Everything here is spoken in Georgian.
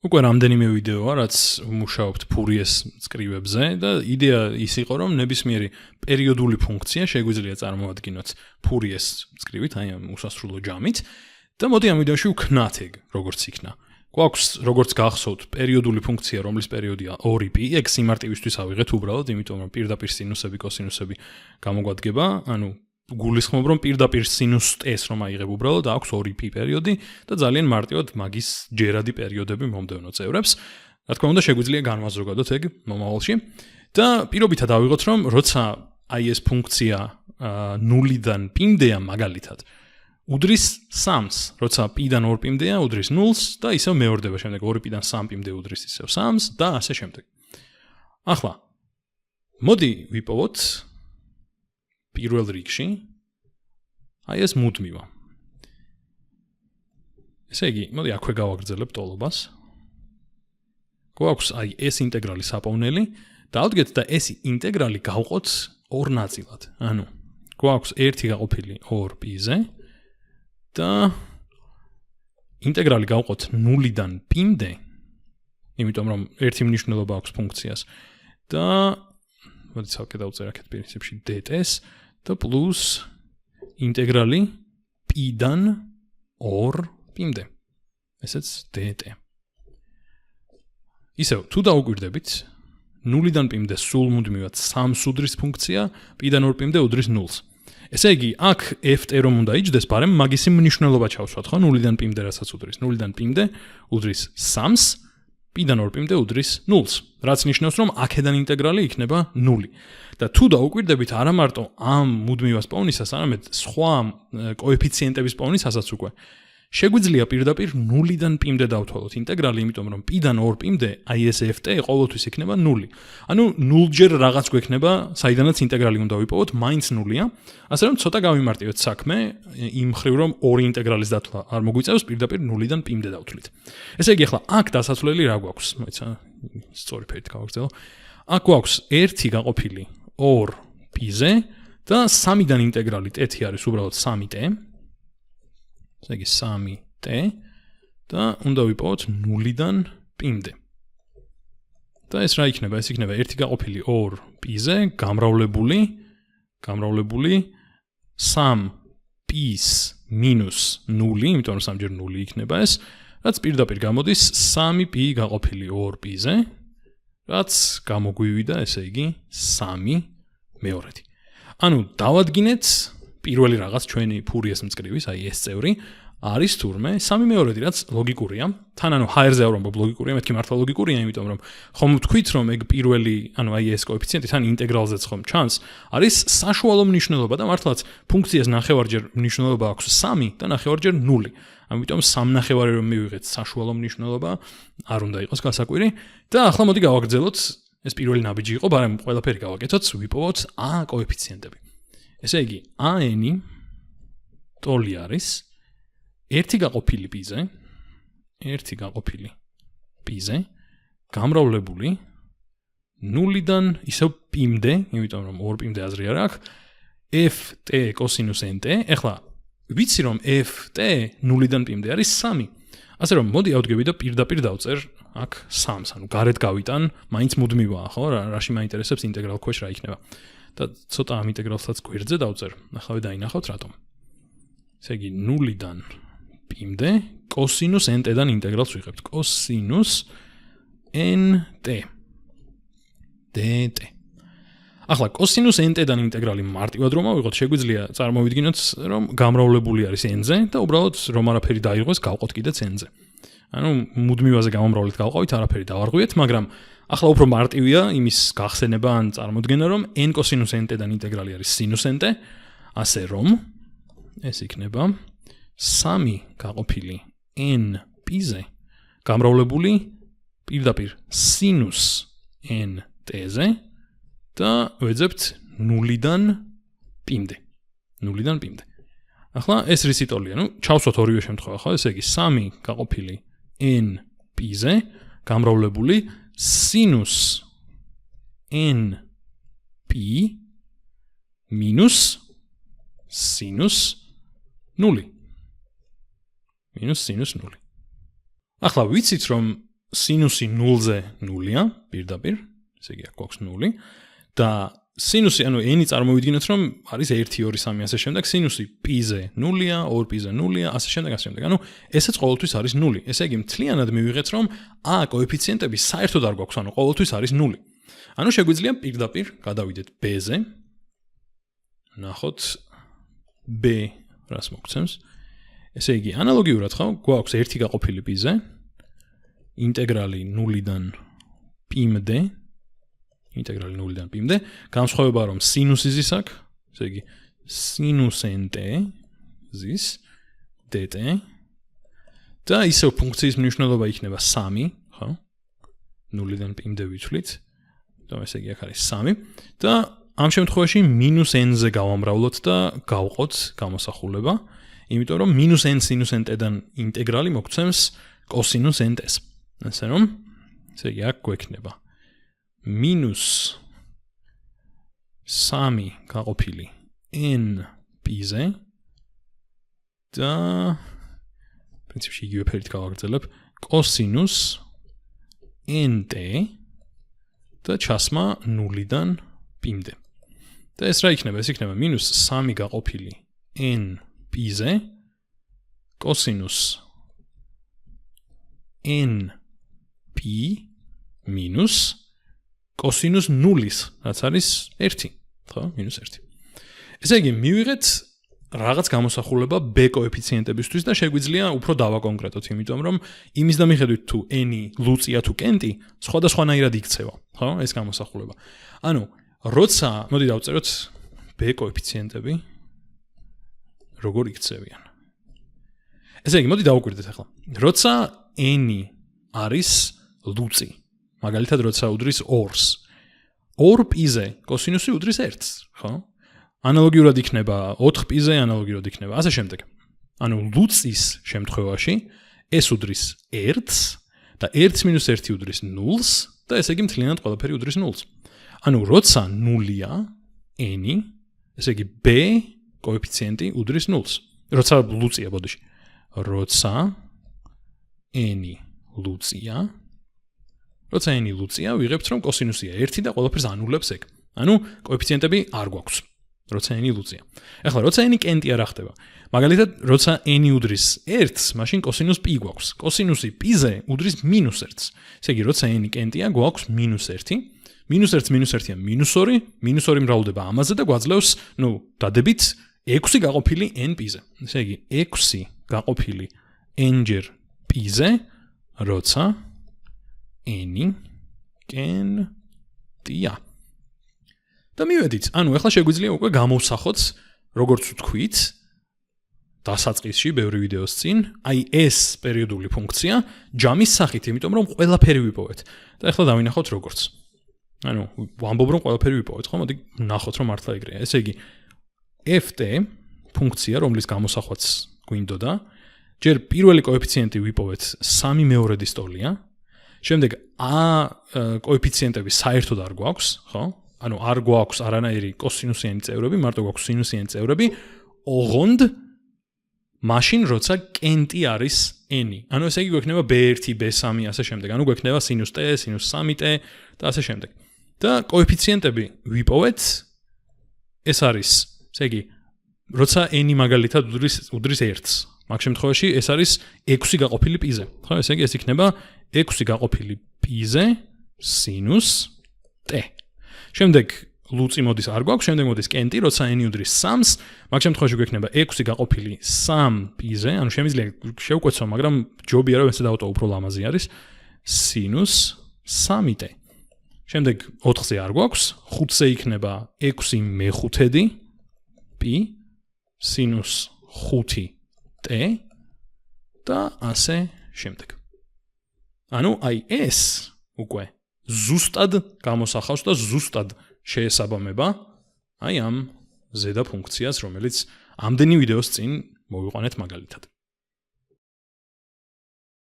უკვე რამდენიმე ვიდეოა, რაც მუშაობთ ფურიეს წკრივებზე და იდეა ის იყო, რომ ნებისმიერი პერიოდული ფუნქცია შეგვიძლია წარმოადგინოთ ფურიეს წკრივით, აი ამ უსასრულო ჯამით და მოდი ამ ვიდეოში ვქნათ ეგ, როგორც იქნა. გვაქვს, როგორც გახსოვთ, პერიოდული ფუნქცია, რომლის პერიოდია 2π, ეგ სიმარტივისთვის ავიღეთ უბრალოდ, იმიტომ რომ პირდაპირ სინუსები, კოსინუსები გამოგვადგება, ანუ გულისხმობ რომ პირდაპირ სინუს s რომ აიღებ უბრალოდ აქვს 2π პერიოდი და ძალიან მარტივად მაგის ჯერადი პერიოდები მომდევნო წევრებს. რა თქმა უნდა, შეგვიძლია განვაზროგადოთ ეგ მომავალში და პირობითად ავიღოთ რომ როცა აი ეს ფუნქცია 0-დან π-მდეა მაგალითად უდრის 3-ს, როცა π-დან 2π-მდეა უდრის 0-ს და ისევ მეორდება შემდეგ 2π-დან 3π-მდე უდრის ისევ 3-ს და ასე შემდეგ. ახლა მოდი ვიპოვოთ პირველ რიგში აი ეს მუდმივა. ესე იგი, მოდი აქვე გავაგრძელებ ტოლობას. გვაქვს აი ეს ინტეგრალი საპოვნელი და ავდგეთ და ეს ინტეგრალი გავყოთ ორ ნაწილად. ანუ გვაქვს 1 გაყოფილი 2π-ზე და ინტეგრალი გავყოთ 0-დან π-მდე, იმიტომ რომ ერთი მნიშვნელობა აქვს ფუნქციას და მოდი ცალკე დავწერე აქეთ პრინციპში dt-ს და პლუს ინტეგრალი π-დან 2π-მდე. ესეც dt. ისევ, თუ დაუკვირდებით, 0-დან π-მდე სულ მუდმივად 3-ს უდრის ფუნქცია, π-დან 2π-მდე უდრის 0-ს. ესე იგი, აქ ft რომ უნდა იჯდეს, ბარემ მაგისი მნიშვნელობა ჩავსვათ, ხო? 0-დან π-მდე რასაც უდრის, 0-დან π-მდე უდრის 3-ს, π-დან 2π-მდე უდრის 0-ს. რაც ნიშნავს, რომ აქედან ინტეგრალი იქნება 0. და თუ დაუკვირდებით, არა მარტო ამ მუდმივას პოვნისას, არამედ სხვა კოეფიციენტების პოვნისასაც უკვე შეგვიძლია პირდაპირ 0-დან π-მდე დავთვალოთ ინტეგრალი, იმიტომ რომ π-დან 2π-მდე აი ეს ft ყოველთვის იქნება 0. ანუ 0-ჯერ რაღაც გვექნება, საიდანაც ინტეგრალი უნდა ვიპოვოთ, მაინც 0-ია. ასე რომ ცოტა გავიმარტივეთ საქმე, იმ მხრივ რომ ორი ინტეგრალის დათვლა არ მოგვიწევს, პირდაპირ 0-დან π-მდე დავთვლით. ესე იგი, ახლა აქ დასასვლელი რა გვაქვს? მოიცა, სწორი ფერით გავაგრძელო. აქ გვაქვს 1 გაყოფილი 2π-ზე და 3-დან ინტეგრალი t არის უბრალოდ 3t. ესე იგი 3t და უნდა ვიპოვოთ 0-დან π-მდე. და ეს რა იქნება? ეს იქნება 1 გაყოფილი 2π-ზე გამრავლებული 3π-ს მინუს 0, იმიტომ რომ 3-ჯერ 0 იქნება ეს, რაც პირდაპირ გამოდის 3π გაყოფილი 2π-ზე, რაც გამოგვივიდა, ესე იგი 3/2. ანუ დავადგინეთ პირველი რაღაც ჩვენი ფურიეს მწკრივის, აი ეს წევრი არის თურმე 3/2, რაც ლოგიკურია. თან ანუ ჰაერზე ავრამბობ ლოგიკურია, მეთქი მართლა ლოგიკურია, იმიტომ რომ ხომ ვთქვით, რომ ეგ პირველი, ანუ აი ეს კოეფიციენტი თან ინტეგრალზეც ხომ ჩანს, არის საშუალო მნიშვნელობა და მართლაც ფუნქციას ნახევარჯერ მნიშვნელობა აქვს 3 და ნახევარჯერ 0. ამიტომ 3/9 რომ მივიღეთ საშუალო მნიშვნელობა, არ უნდა იყოს გასაკვირი და ახლა მოდი გავაგრძელოთ, ეს პირველი ნაბიჯი იყო, მაგრამ ყველაფერი გავაკეთოთ, ვიპოვოთ a კოეფიციენტები. ესე იგი, a-ნი ტოლი არის 1 გაყოფილი π-ზე, 1 გაყოფილი π-ზე, გამრავლებული 0-დან ისევ π-მდე, იმიტომ რომ 2π-მდე აზრი არ აქვს, ft კოსინუს nt. ეხლა ვიცი რომ ft 0-დან π-მდე არის 3. ასე რომ მოდი ავდგები და პირდაპირ დავწერ აქ 3-ს, ანუ გარეთ გავიტან, მაინც მუდმივაა, ხო? რაში მაინტერესებს ინტეგრალ ქვეშ რა იქნება. და ცოტა ამ ინტეგრალსაც გვერდზე დავწერ. ახლა დაინახავთ რატომ. ესე იგი 0-დან π-მდე კოსინუს nt-დან ინტეგრალს ვიღებთ. კოსინუს nt dt. ახლა კოსინუს nt-დან ინტეგრალი მარტივად რომ ავიღოთ, შეგვიძლია წარმოვიდგინოთ, რომ გამრავლებული არის n-ზე და უბრალოდ რომ არაფერი დაიღოს, გავყოთ კიდეც n-ზე. ანუ მუდმივაზე გამომრავლეთ გავყავით, არაფერი დავარღვიეთ, მაგრამ ახლა უფრო მარტივია იმის გახსენება ან წარმოდგენა, რომ n კოსინუს nt-დან ინტეგრალი არის სინუს nt, ასე რომ ეს იქნება 3 გაყოფილი n π-ზე გამრავლებული პირდაპირ სინუს n t-ზე და ვეძებთ 0-დან π-მდე. 0-დან π-მდე. ახლა ეს რისი ტოლია? ნუ ჩავსვათ ორივე შემთხვევა, ხო? ესე იგი 3 გაყოფილი n π-ზე გამრავლებული სინუს n π მინუს სინუს 0. მინუს სინუს 0. ახლა ვიცით რომ სინუსი 0-ზე 0-ია, პირდაპირ, ესე იგი აქ გვაქვს 0 და სინუსი, ანუ n-ი წარმოვიდგინოთ, რომ არის 1, 2, 3, ასე შემდეგ, სინუსი π-ზე 0-ია, 2π-ზე 0-ია, ასე შემდეგ, ასე შემდეგ. ანუ ესეც ყოველთვის არის 0. ესე იგი, მთლიანად მივიღეთ, რომ a კოეფიციენტები საერთოდ არ გვაქვს, ანუ ყოველთვის არის 0. ანუ შეგვიძლია პირდაპირ გადავიდეთ b-ზე. ნახოთ b რას მოგცემს. ესე იგი, ანალოგიურად ხო, გვაქვს 1 გაყოფილი p-ზე, ინტეგრალი 0-დან p-მდე, ინტეგრალი 0-დან p-მდე, განსხვავება რომ სინუსი ზის აქ, ესე იგი, სინუს nt ზის dt და ისევ ფუნქციის მნიშვნელობა იქნება 3, ხო? 0-დან p-მდე ვიცვლით. და ესე იგი, აქ არის 3 და ამ შემთხვევაში -n-ზე გავამრავლოთ და გავყოთ გამოსახულება, იმიტომ რომ -n sinus nt-დან ინტეგრალი მოგცემს cos nt-ს. ასე რომ, ესე იგი, აქ გვექნება -3 გაყოფილი n p-ზე და პრინციპში იგივე ფერით გავაგრძელებ კოსინუს nt და ჩასმა 0-დან p-მდე. და ეს რა იქნება? ეს იქნება -3 გაყოფილი n p-ზე კოსინუს n p minus კოსინუს 0-ის, რაც არის 1, ხო? -1. ესე იგი, მივიღეთ რაღაც გამოსახულება b კოეფიციენტებისთვის და შეგვიძლია უფრო დავაკონკრეტოთ, იმიტომ რომ იმის და მიხედვით თუ n-ი ლუწია თუ კენტი, სხვადასხვანაირად იქცევა, ხო? ეს გამოსახულება. ანუ, როცა, მოდი დავწეროთ b კოეფიციენტები როგორ იქცევიან. ესე იგი, მოდი დავუკვირდეთ ახლა. როცა n-ი არის ლუწი, მაგალითად, როცა უდრის 2-ს, 2p-ზე კოსინუსი უდრის 1-ს, ხო? ანალოგიურად იქნება 4p-ზე, ანალოგიურად იქნება ასე შემდეგ. ანუ ლუწის შემთხვევაში ეს უდრის 1-ს და 1-1 უდრის 0-ს და ესე იგი მთლიანად ყველაფერი უდრის 0-ს. ანუ როცა 0-ია n-ი, ესე იგი b კოეფიციენტი უდრის 0-ს. როცა ლუწია, ბოდიში. როცა n-ი ლუწია, როცა n-ი ლუწია, ვიღებთ რომ კოსინუსია 1 და ყველაფერს ანულებს ეგ. ანუ კოეფიციენტები არ გვაქვს. როცა n-ი ლუწია. ეხლა როცა n-ი კენტია რა ხდება? მაგალითად, როცა n-ი უდრის 1-ს, მაშინ კოსინუს p გვაქვს. კოსინუსი p-ზე უდრის -1-ს. ესე იგი, როცა n-ი კენტია, გვაქვს -1. -1-1-ია -2, -2 მრავლდება ამაზე და გვაძლევს, დადებით 6 გაყოფილი n p-ზე. ესე იგი, 6 გაყოფილი n-ჯერ p-ზე, როცა n-ი კენტია. და მივედით, ანუ ახლა შეგვიძლია უკვე გამოვსახოთ, როგორც ვთქვით, დასაწყისში, ბევრი ვიდეოს წინ, აი ეს პერიოდული ფუნქცია ჯამის სახით, იმიტომ რომ ყველაფერი ვიპოვეთ. და ახლა დავინახოთ როგორც. ანუ ვამბობ რომ ყველაფერი ვიპოვეთ, ხო? მოდი ნახოთ რომ მართლა ეგრეა. ესე იგი, ft ფუნქცია, რომლის გამოსახვაც გვინდოდა, ჯერ პირველი კოეფიციენტი ვიპოვეთ 3/2 ტოლია. შემდეგ a კოეფიციენტები საერთოდ არ გვაქვს, ხო? ანუ არ გვაქვს არანაირი კოსინუსიანი წევრები, მარტო გვაქვს სინუსიანი წევრები, ოღონდ მაშინ როცა კენტი არის n-ი. ანუ ესე იგი გვექნება b1, b3, ასე შემდეგ. ანუ გვექნება სინუს t, სინუს 3t და ასე შემდეგ. და კოეფიციენტები ვიპოვეთ, ეს არის, ესე იგი, როცა n-ი მაგალითად უდრის 1-ს. მაგ შემთხვევაში ეს არის 6 გაყოფილი p-ზე. ხო, ესე იგი ეს იქნება 6 გაყოფილი p-ზე სინუს t. შემდეგ ლუწი მოდის არ გვაქვს, შემდეგ მოდის კენტი, როცა n-ი უდრის 3-ს, მაგ შემთხვევაში გვექნება 6 გაყოფილი 3p-ზე, ანუ შემიძლია შევკვეცო, მაგრამ ჯობია რომ ესე დავტოვო, უფრო ლამაზი არის, სინუს 3t. შემდეგ 4-ზე არ გვაქვს, 5-ზე იქნება 6/5 p სინუს 5t და ასე შემდეგ. ანუ აი ეს უკვე ზუსტად გამოსახავს და ზუსტად შეესაბამება აი ამ ზედა ფუნქციას, რომელიც ამდენი ვიდეოს წინ მოვიყვანეთ მაგალითად.